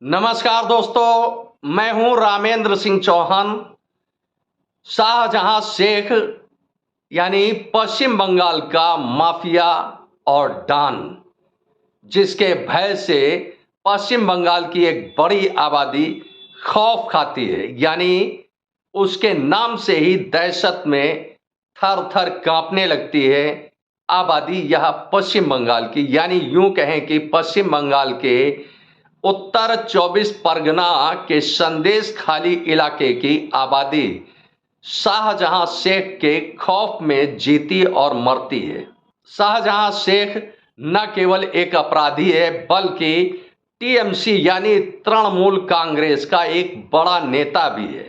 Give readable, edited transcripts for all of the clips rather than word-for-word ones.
नमस्कार दोस्तों, मैं हूं रामेंद्र सिंह चौहान। शाहजहां शेख यानी पश्चिम बंगाल का माफिया और डॉन, जिसके भय से पश्चिम बंगाल की एक बड़ी आबादी खौफ खाती है, यानी उसके नाम से ही दहशत में थर थर कांपने लगती है आबादी। यह पश्चिम बंगाल की, यानी यूं कहें कि पश्चिम बंगाल के उत्तर 24 परगना के संदेश खाली इलाके की आबादी शाहजहां शेख के खौफ में जीती और मरती है। शाहजहां शेख न केवल एक अपराधी है, बल्कि टीएमसी यानी तृणमूल कांग्रेस का एक बड़ा नेता भी है।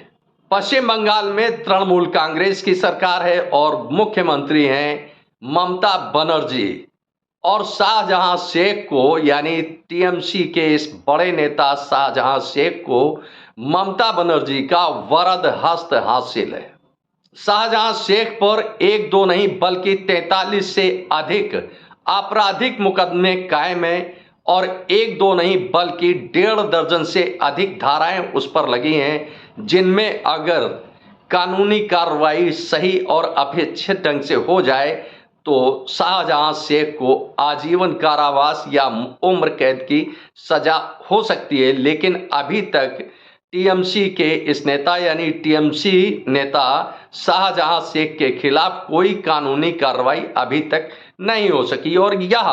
पश्चिम बंगाल में तृणमूल कांग्रेस की सरकार है और मुख्यमंत्री हैं ममता बनर्जी। और शाहजहां शेख को, यानी टीएमसी के इस बड़े नेता शाहजहां शेख को ममता बनर्जी का वरद हस्त हासिल है। शाहजहां शेख पर एक दो नहीं बल्कि 43 से अधिक आपराधिक मुकदमे कायम हैं और एक दो नहीं बल्कि 1.5 दर्जन से अधिक धाराएं उस पर लगी हैं, जिनमें अगर कानूनी कार्रवाई सही और अपेक्षित ढंग से हो जाए तो शाहजहां शेख को आजीवन कारावास या उम्र कैद की सजा हो सकती है। लेकिन अभी तक टीएमसी के इस नेता यानी टीएमसी नेता शाहजहां शेख के खिलाफ कोई कानूनी कार्रवाई अभी तक नहीं हो सकी। और यह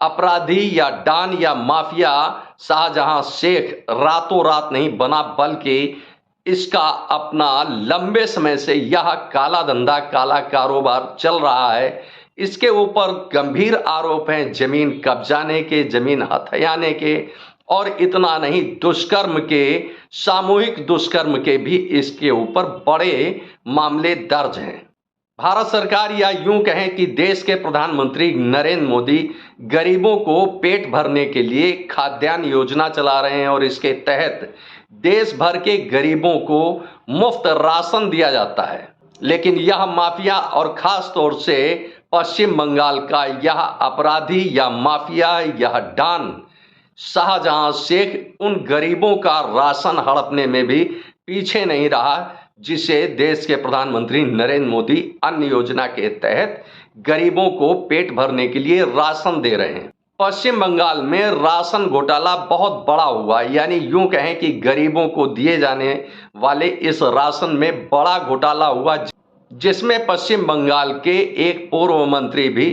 अपराधी या डॉन या माफिया शाहजहां शेख रातों रात नहीं बना, बल्कि इसका अपना लंबे समय से यह काला धंधा, काला कारोबार चल रहा है। इसके ऊपर गंभीर आरोप हैं जमीन कब्जाने के, जमीन हथियाने के, और इतना नहीं दुष्कर्म के, सामूहिक दुष्कर्म के भी इसके ऊपर बड़े मामले दर्ज हैं। भारत सरकार या यूं कहें कि देश के प्रधानमंत्री नरेंद्र मोदी गरीबों को पेट भरने के लिए खाद्यान्न योजना चला रहे हैं और इसके तहत देश भर के गरीबों को मुफ्त राशन दिया जाता है। लेकिन यह माफिया और खास तौर से पश्चिम बंगाल का यह अपराधी या माफिया, यह डॉन शाहजहां शेख उन गरीबों का राशन हड़पने में भी पीछे नहीं रहा, जिसे देश के प्रधानमंत्री नरेंद्र मोदी अन्न योजना के तहत गरीबों को पेट भरने के लिए राशन दे रहे हैं। पश्चिम बंगाल में राशन घोटाला बहुत बड़ा हुआ, यानी यूं कहें कि गरीबों को दिए जाने वाले इस राशन में बड़ा घोटाला हुआ, जिसमें पश्चिम बंगाल के एक पूर्व मंत्री भी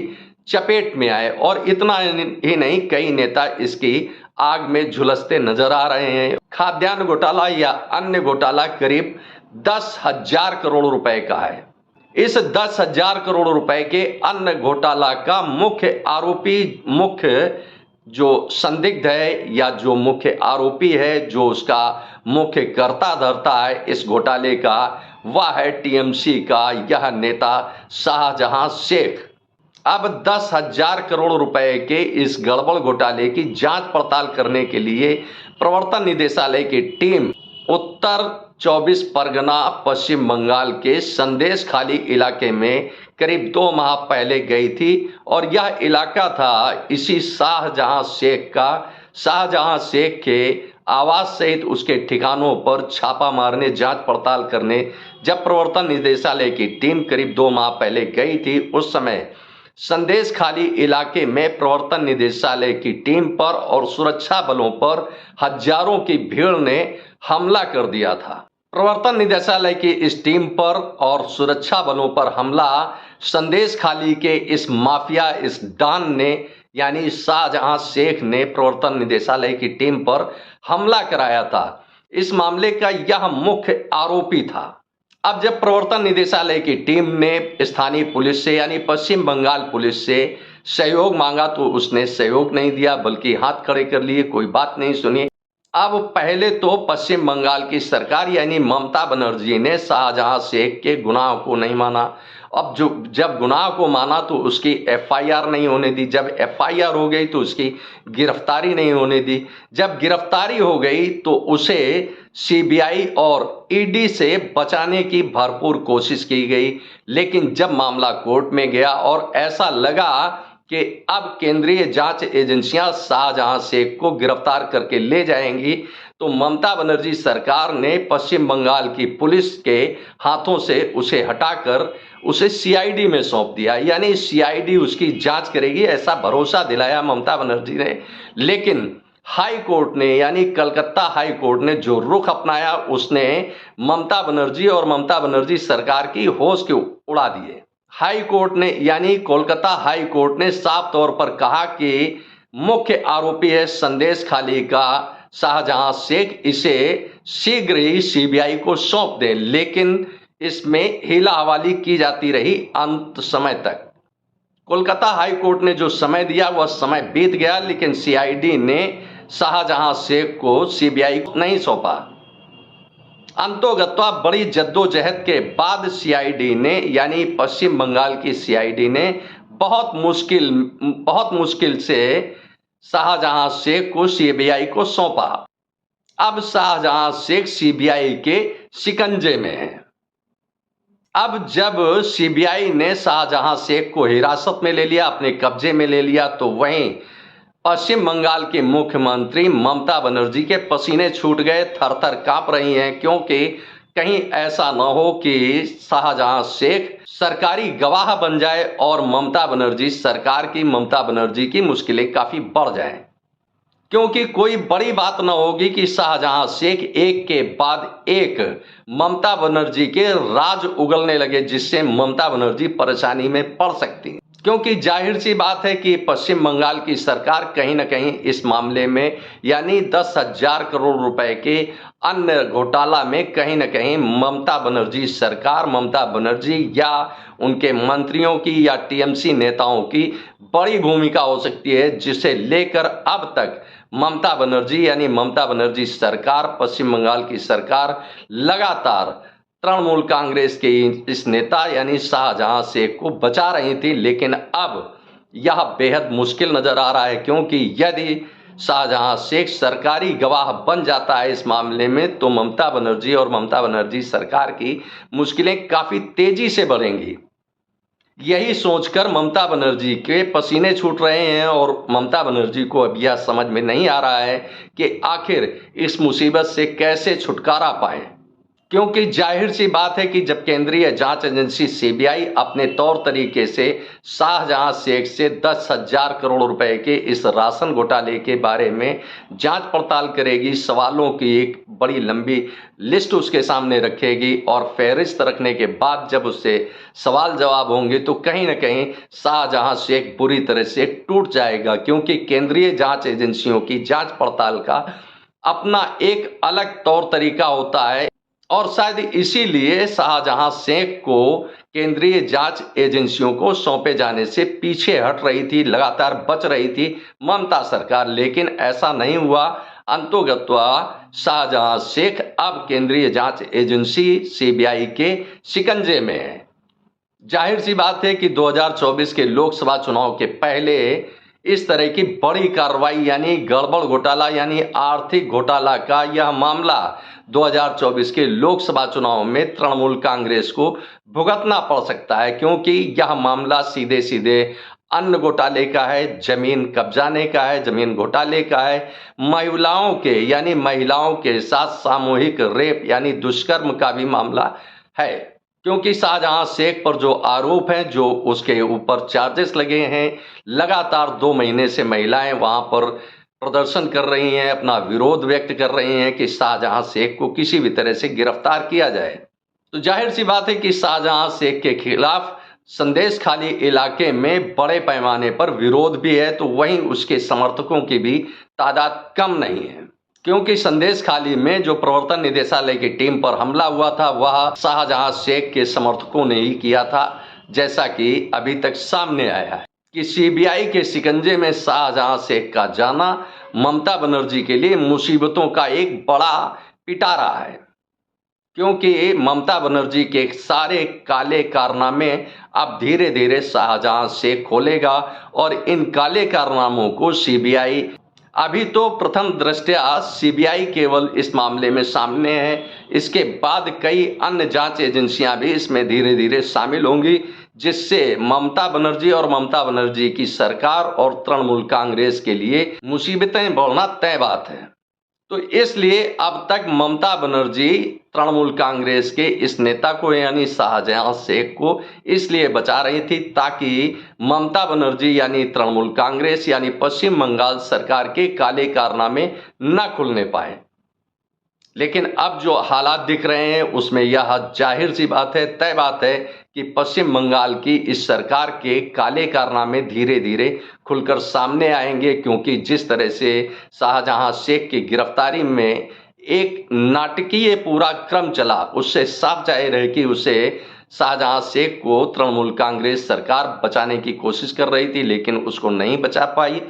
चपेट में आए। और इतना ही नहीं, कई नेता इसकी आग में झुलसते नजर आ रहे हैं। खाद्यान्न घोटाला या अन्य घोटाला करीब 10,000 करोड़ रुपए का है। इस 10,000 करोड़ रुपए के अन्न घोटाला का मुख्य आरोपी, मुख्य जो संदिग्ध है या जो मुख्य आरोपी है, जो उसका मुख्य कर्ता धर्ता है इस घोटाले का, वह है टीएमसी का यह नेता शाहजहां शेख। अब 10,000 करोड़ रुपए के इस गड़बड़ घोटाले की जांच पड़ताल करने के लिए प्रवर्तन निदेशालय की टीम उत्तर 24 परगना पश्चिम बंगाल के संदेश खाली इलाके में करीब 2 माह पहले गई थी। और यह इलाका था इसी शाहजहां शेख का। शाहजहां शेख के आवास सहित उसके ठिकानों पर छापा मारने, जांच पड़ताल करने जब प्रवर्तन निदेशालय की टीम करीब 2 माह पहले गई थी, उस समय संदेश खाली इलाके में प्रवर्तन निदेशालय की टीम पर और सुरक्षा बलों पर हजारों की भीड़ ने हमला कर दिया था। प्रवर्तन निदेशालय की इस टीम पर और सुरक्षा बलों पर हमला संदेश खाली के इस माफिया, इस डॉन ने, यानी शाहजहां शेख ने प्रवर्तन निदेशालय की टीम पर हमला कराया था। इस मामले का यह मुख्य आरोपी था। अब जब प्रवर्तन निदेशालय की टीम ने स्थानीय पुलिस से यानी पश्चिम बंगाल पुलिस से सहयोग मांगा तो उसने सहयोग नहीं दिया, बल्कि हाथ खड़े कर लिए, कोई बात नहीं सुनी। अब पहले तो पश्चिम बंगाल की सरकार यानी ममता बनर्जी ने शाहजहां शेख के गुनाह को नहीं माना। अब जब गुनाह को माना तो उसकी एफआईआर नहीं होने दी। जब एफआईआर हो गई तो उसकी गिरफ्तारी नहीं होने दी। जब गिरफ्तारी हो गई तो उसे सीबीआई और ईडी से बचाने की भरपूर कोशिश की गई। लेकिन जब मामला कोर्ट में गया और ऐसा लगा कि अब केंद्रीय जांच एजेंसियां शाहजहां शेख को गिरफ्तार करके ले जाएंगी, तो ममता बनर्जी सरकार ने पश्चिम बंगाल की पुलिस के हाथों से उसे हटाकर उसे सीआईडी में सौंप दिया। यानी सीआईडी उसकी जांच करेगी, ऐसा भरोसा दिलाया ममता बनर्जी ने। लेकिन हाई कोर्ट ने, यानी कलकत्ता हाई कोर्ट ने जो रुख अपनाया, उसने ममता बनर्जी और ममता बनर्जी सरकार की होश के उड़ा दिए। हाई कोर्ट ने, यानी कोलकाता हाई कोर्ट ने साफ तौर पर कहा कि मुख्य आरोपी है संदेश खाली का शाहजहां शेख, इसे शीघ्र ही सीबीआई को सौंप दें। लेकिन इसमें हीला हवाली की जाती रही अंत समय तक। कोलकाता हाई कोर्ट ने जो समय दिया वह समय बीत गया, लेकिन सीआईडी ने शाहजहां शेख को सीबीआई को नहीं सौंपा। अंतोगत्वा बड़ी जद्दोजहद के बाद सीआईडी ने, यानी पश्चिम बंगाल की सीआईडी ने बहुत मुश्किल से शाहजहां शेख को सीबीआई को सौंपा। अब शाहजहां शेख सीबीआई के शिकंजे में है। अब जब सीबीआई ने शाहजहां शेख को हिरासत में ले लिया, अपने कब्जे में ले लिया, तो वहीं पश्चिम बंगाल की मुख्यमंत्री ममता बनर्जी के पसीने छूट गए, थर-थर कांप रही हैं, क्योंकि कहीं ऐसा न हो कि शाहजहां शेख सरकारी गवाह बन जाए और ममता बनर्जी की मुश्किलें काफी बढ़ जाएं। क्योंकि कोई बड़ी बात न होगी कि शाहजहां शेख एक के बाद एक ममता बनर्जी के राज उगलने लगे, जिससे ममता बनर्जी परेशानी में पड़ सकती है। क्योंकि जाहिर सी बात है कि पश्चिम बंगाल की सरकार कहीं ना कहीं इस मामले में, यानी 10,000 करोड़ रुपए के अन्य घोटाला में, कहीं ना कहीं ममता बनर्जी सरकार, ममता बनर्जी या उनके मंत्रियों की या टीएमसी नेताओं की बड़ी भूमिका हो सकती है, जिसे लेकर अब तक ममता बनर्जी, यानी ममता बनर्जी सरकार, पश्चिम बंगाल की सरकार लगातार तृणमूल कांग्रेस के इस नेता यानी शाहजहां शेख को बचा रही थी। लेकिन अब यह बेहद मुश्किल नजर आ रहा है, क्योंकि यदि शाहजहां शेख सरकारी गवाह बन जाता है इस मामले में, तो ममता बनर्जी और ममता बनर्जी सरकार की मुश्किलें काफी तेजी से बढ़ेंगी। यही सोचकर ममता बनर्जी के पसीने छूट रहे हैं और ममता बनर्जी को अब यह समझ में नहीं आ रहा है कि आखिर इस मुसीबत से कैसे छुटकारा पाएं। क्योंकि जाहिर सी बात है कि जब केंद्रीय जांच एजेंसी सीबीआई अपने तौर तरीके से शाहजहां शेख से 10,000 करोड़ रुपए के इस राशन घोटाले के बारे में जांच पड़ताल करेगी, सवालों की एक बड़ी लंबी लिस्ट उसके सामने रखेगी और फहरिस्त रखने के बाद जब उससे सवाल जवाब होंगे, तो कहीं ना कहीं शाहजहां शेख बुरी तरह से टूट जाएगा। क्योंकि केंद्रीय जांच एजेंसियों की जांच पड़ताल का अपना एक अलग तौर तरीका होता है, और शायद इसीलिए शाहजहां शेख को केंद्रीय जांच एजेंसियों को सौंपे जाने से पीछे हट रही थी, लगातार बच रही थी ममता सरकार। लेकिन ऐसा नहीं हुआ। अंतोगत्वा शाहजहां शेख अब केंद्रीय जांच एजेंसी सीबीआई के शिकंजे में है। जाहिर सी बात है कि 2024 के लोकसभा चुनाव के पहले इस तरह की बड़ी कार्रवाई, यानी गड़बड़ घोटाला, यानी आर्थिक घोटाला का यह मामला 2024 के लोकसभा चुनाव में तृणमूल कांग्रेस को भुगतना पड़ सकता है। क्योंकि यह मामला सीधे सीधे अन्न घोटाले का है, जमीन कब्जाने का है, जमीन घोटाले का है, महिलाओं के साथ सामूहिक रेप यानी दुष्कर्म का भी मामला है। क्योंकि शाहजहां शेख पर जो आरोप हैं, जो उसके ऊपर चार्जेस लगे हैं, लगातार 2 महीने से महिलाएं वहां पर प्रदर्शन कर रही हैं, अपना विरोध व्यक्त कर रही हैं कि शाहजहां शेख को किसी भी तरह से गिरफ्तार किया जाए। तो जाहिर सी बात है कि शाहजहां शेख के खिलाफ संदेश खाली इलाके में बड़े पैमाने पर विरोध भी है, तो वहीं उसके समर्थकों की भी तादाद कम नहीं है। क्योंकि संदेश खाली में जो प्रवर्तन निदेशालय की टीम पर हमला हुआ था, वह शाहजहां शेख के समर्थकों ने ही किया था, जैसा कि अभी तक सामने आया है कि सीबीआई के शिकंजे में शाहजहां शेख का जाना ममता बनर्जी के लिए मुसीबतों का एक बड़ा पिटारा है। क्योंकि ममता बनर्जी के सारे काले कारनामे अब धीरे धीरे शाहजहां शेख खोलेगा, और इन काले कारनामों को सीबीआई, अभी तो प्रथम दृष्टया सीबीआई केवल इस मामले में सामने है, इसके बाद कई अन्य जांच एजेंसियां भी इसमें धीरे धीरे शामिल होंगी, जिससे ममता बनर्जी और ममता बनर्जी की सरकार और तृणमूल कांग्रेस के लिए मुसीबतें बढ़ना तय बात है। तो इसलिए अब तक ममता बनर्जी तृणमूल कांग्रेस के इस नेता को यानी शाहजहां शेख को इसलिए बचा रही थी ताकि ममता बनर्जी यानी तृणमूल कांग्रेस यानी पश्चिम बंगाल सरकार के काले कारनामे न खुलने पाए। लेकिन अब जो हालात दिख रहे हैं उसमें यह जाहिर सी बात है, तय बात है कि पश्चिम बंगाल की इस सरकार के काले कारनामे धीरे धीरे खुलकर सामने आएंगे, क्योंकि जिस तरह से शाहजहां शेख की गिरफ्तारी में एक नाटकीय पूरा क्रम चला, उससे साफ जाहिर है कि उसे शाहजहां शेख को तृणमूल कांग्रेस सरकार बचाने की कोशिश कर रही थी, लेकिन उसको नहीं बचा पाई।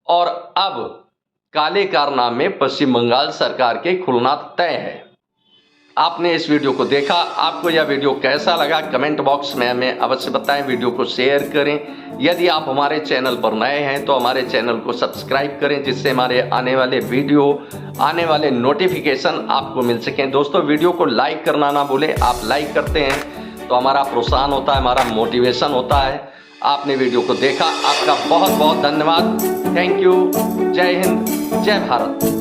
और अब काले कारनामे पश्चिम बंगाल सरकार के खुलना तय है। आपने इस वीडियो को देखा, आपको यह वीडियो कैसा लगा कमेंट बॉक्स में हमें अवश्य बताएं। वीडियो को शेयर करें। यदि आप हमारे चैनल पर नए हैं तो हमारे चैनल को सब्सक्राइब करें, जिससे हमारे आने वाले वीडियो, आने वाले नोटिफिकेशन आपको मिल सकें। दोस्तों, वीडियो को लाइक करना ना भूलें। आप लाइक करते हैं तो हमारा प्रोत्साहन होता है, हमारा मोटिवेशन होता है। आपने वीडियो को देखा, आपका बहुत बहुत धन्यवाद। Thank you. जय हिंद, जय भारत।